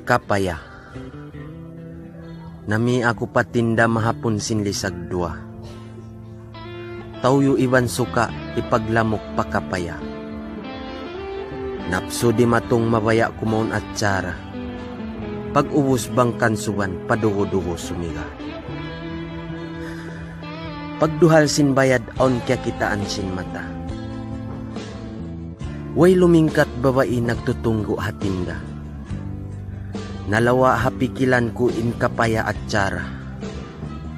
Kapaya. Nami ako patinda mahapon sinlisag dua. Tawyo iban suka ipaglamok pa kapaya. Napso di matong mabaya kumaon at tsara. Pag ubos bang kansuban padugo-dugo sumiga. Pagduhal sin bayad aon kya kitaan sin mata. Way lumingkat babae nagtutunggo hatinda. Nalawa hapikilan ko in kapaya at tsara.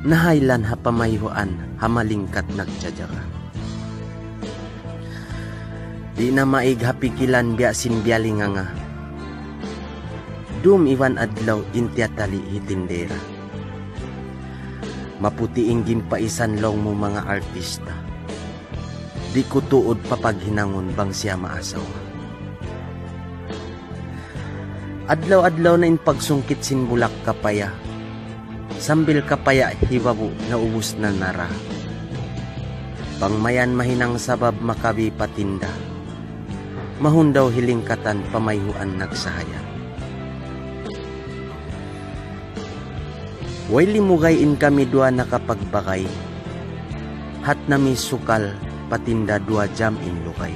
Nahaylan hapamayhuan hamalingkat nagtsadyaga. Di na maig hapikilan biasin bialinga nga. Dum iwan adlaw intiatali hitindera. Maputi inggin paisan long mo mga artista. Di ko tuod papaghinangon bang siya maasawa. Adlaw-adlaw na in pagsungkit sin bulak kapaya. Sambil kapaya hiwabu na ubus na nara. Pangmayan mahinang sabab makabi patinda. Mahundaw hilingkatan pamayhuan nagsahayan. Way limugay in kami dua nakapagbakay. Hat nami sukal patinda 2 jam in lukay.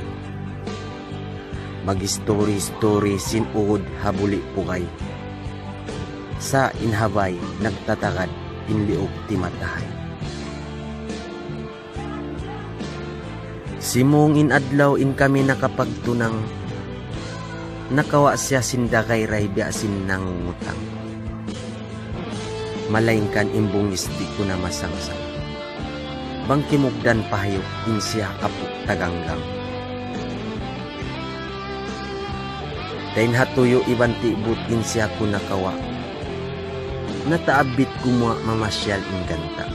Mag-story-story sin uod habuli pugay. Sa inhabay nagtatagad inliog timatahay. Simong inadlaw in kami nakapagtunang. Nakawa siya sindagay ray biasin nangungutang. Malaingkan imbungis di ko na masangsang. Bangkimugdan pahayok in siya kapuk taganggang. Dain hatuyo ibanti butin siya ko nakawa. Nataabit kumwa mamasyal in ganta.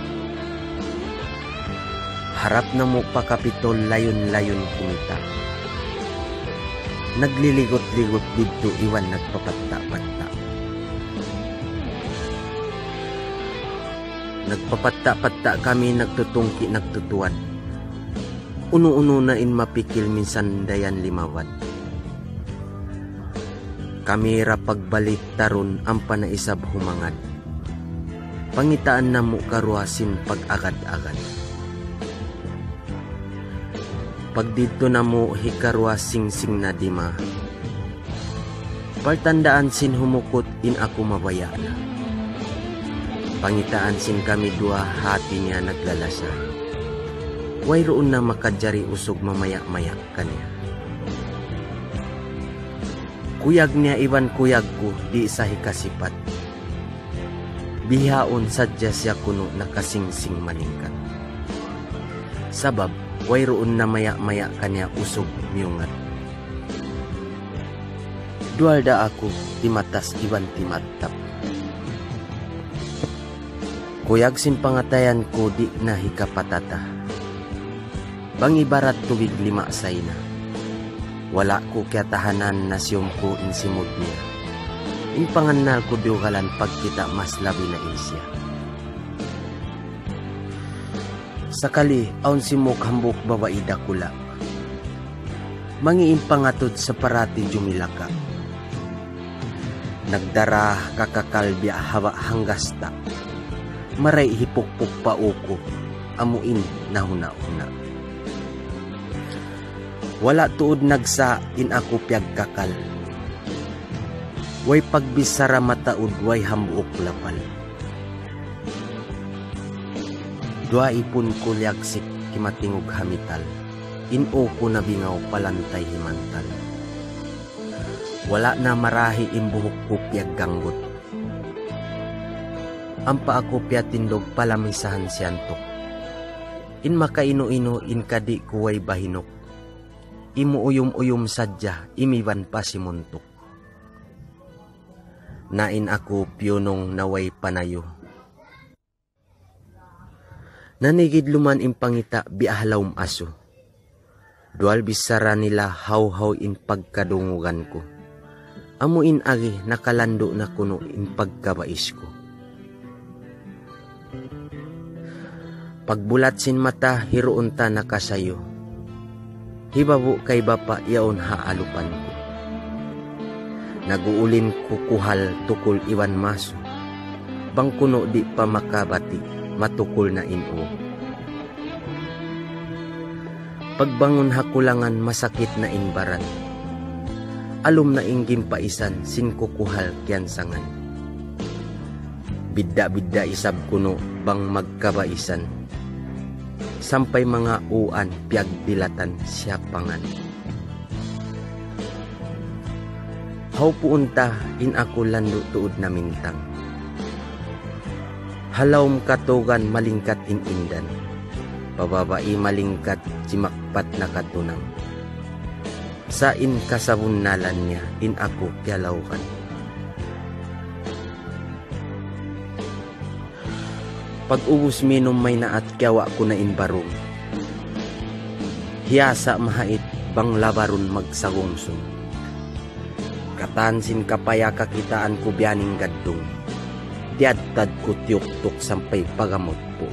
Harap na mo pakapitol layon-layon kumita. Nagliligot-ligot dito iwan nagpapatta-patta. Nagpapatta-patta kami nagtutungki nagtutuan. Uno-uno na in mapikil minsan dayan limawan. Kami rapagbalit taron ang panaisab humangad. Pangitaan na mo karuasin pag-agad-agad. Pag dito na mo hikarwasing sing na dima. Partandaan sin humukot in ako mabaya na. Pangitaan sin kami dua hati niya naglalasa. Way roon na makadjari usog mamaya-maya kanya. Kuyag niya iwan kuyag ko di sa hikasipat. Bihaon sadya siya kuno nakasingsing maningkat. Sabab, way roon na maya-maya kanya usog miyungat. Dual da ako timatas iwan timatap. Kuyag sin pangatayan ko di na hikapatata. Bang ibarat tubig 5 sayna. Wala ko kaya tahanan na siyom ko insimod niya. In panganal ko diugalan pagkita mas labi na insya. Sakali aun si mukhambok babae dakula. Mangiim pangatod sa parati jumilaka. Nagdara kakakalbya hawa hanggasta. Maray hipukpuk pa uko, amuin na huna-huna. Wala tuod nagsa in ako piyagkakal. Way pagbisara mataud way hambuok lapal. Dua ipon ko liagsik kimatingog hamital. In-o ko nabingaw palantay himantal. Wala na marahi imbuhok ko piyaganggot. Ampa ako piyatindog palamisahan siyantok. In makaino-ino in kadi kuway bahinok. Imuuyom-uyom sadya imiwan pa si muntok. Nain ako piyonong naway panayo. Nanigid luman impangita biahalawm aso. Dual bisara nila haw-haw in pagkadungugan ko. Amuin agi nakalando na kuno in pagkabais ko. Pagbulat sin mata hiroon ta nakasayo. Hibabu kay bapa yaon haalupan ko. Naguulim kukuhal tukul iwan maso, bang kuno di pa makabati, matukol na ino. Pagbangon hakulangan masakit na inbaran, alum na inggim paisan sin kukuhal kiansangan. Bidda-bidda isab kuno bang magkabaisan, sampay mga uan piyag dilatan siya pangan. Haw puunta in ako lando tuod na mintang, halawm katugan malingkat in indan, pababai malingkat simakpat na katunang. Sain kasabunalan niya in ako kyalawkan. Pag-ubos minom may naat kyawa ko na inbarong, hiyasa mahait bang labaron magsagungsong. Katansin kapaya kakitaan ko biyaning gaddong, diadtad ko tiyuk-tuk sampay pagamot po.